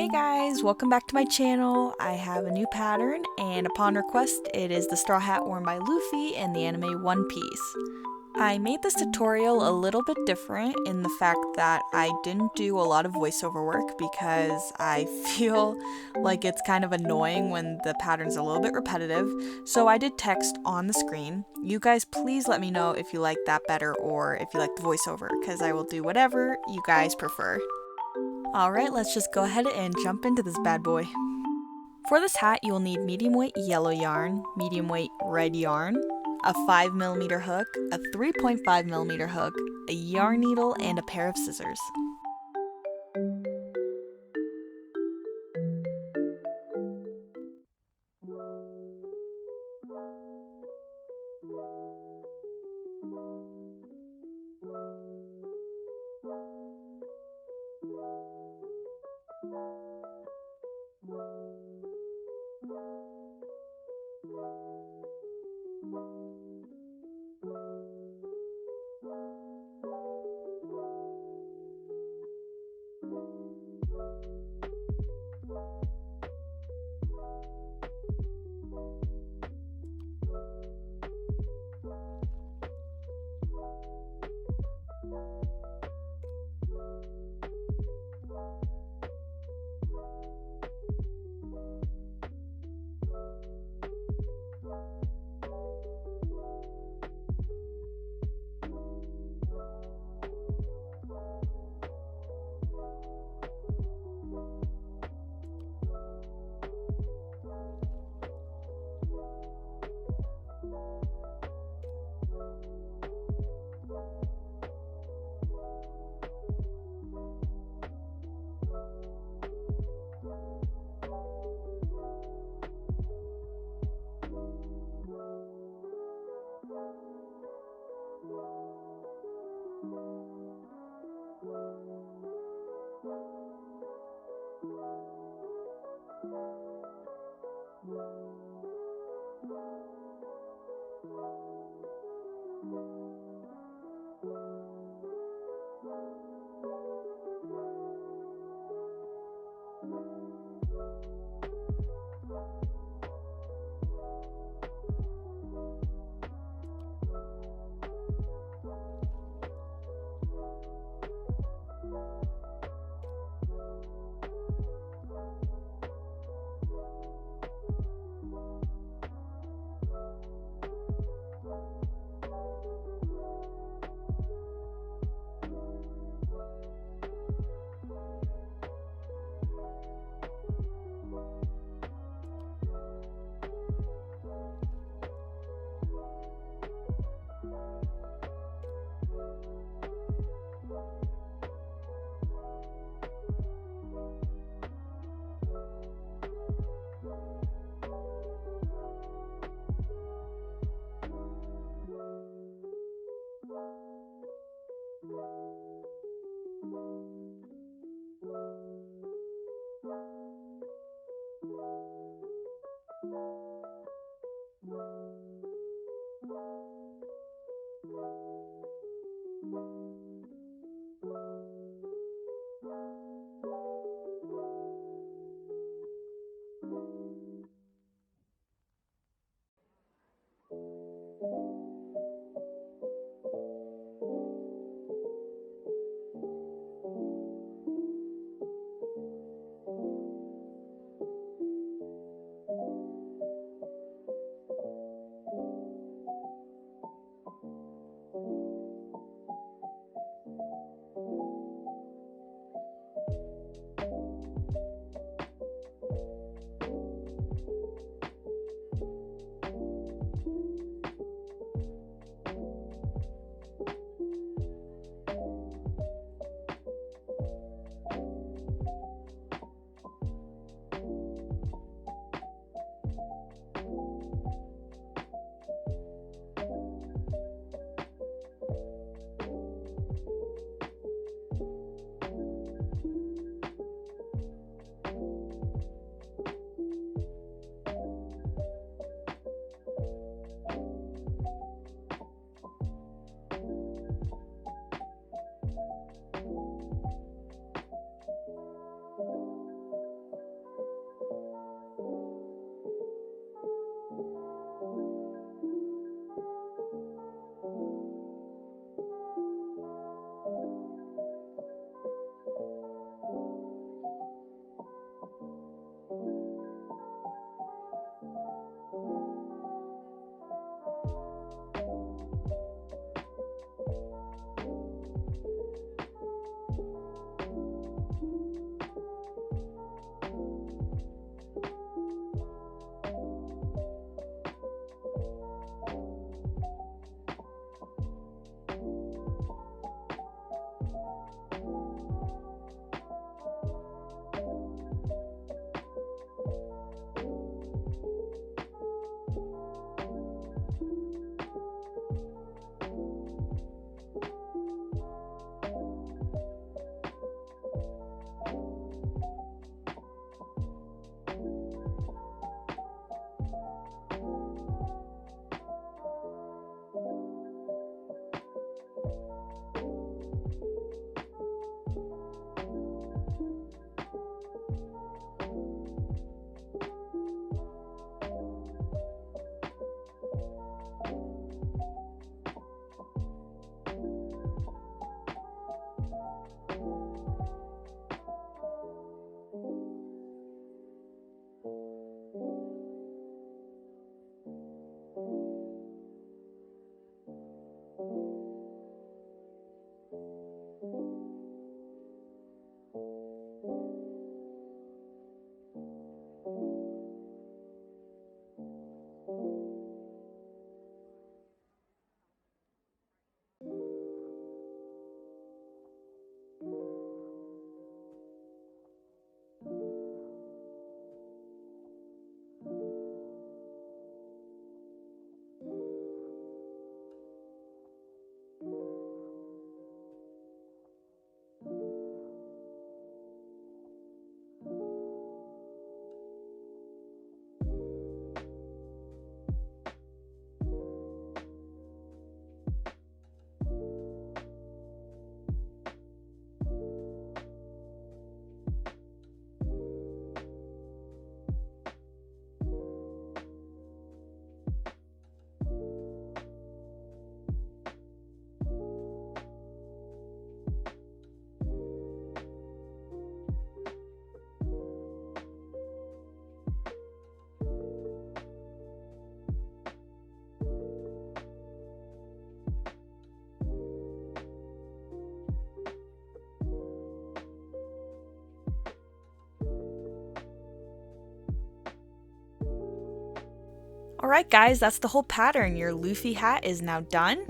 Hey guys, welcome back to my channel. I have a new pattern, and upon request it is the straw hat worn by Luffy in the anime One Piece. I made this tutorial a little bit different in the fact that I didn't do a lot of voiceover work because I feel like it's kind of annoying when the pattern's a little bit repetitive, so I did text on the screen. You guys please let me know if you like that better or if you like the voiceover, because I will do whatever you guys prefer. Alright, let's just go ahead and jump into this bad boy. For this hat, you will need medium weight yellow yarn, medium weight red yarn, a 5mm hook, a 3.5mm hook, a yarn needle, and a pair of scissors. Alright guys, that's the whole pattern. Your Luffy hat is now done.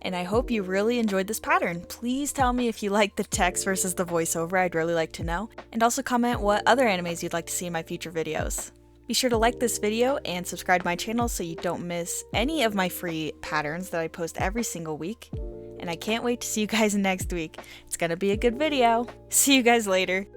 And I hope you really enjoyed this pattern. Please tell me if you like the text versus the voiceover, I'd really like to know. And also comment what other animes you'd like to see in my future videos. Be sure to like this video and subscribe to my channel so you don't miss any of my free patterns that I post every single week. And I can't wait to see you guys next week. It's gonna be a good video. See you guys later.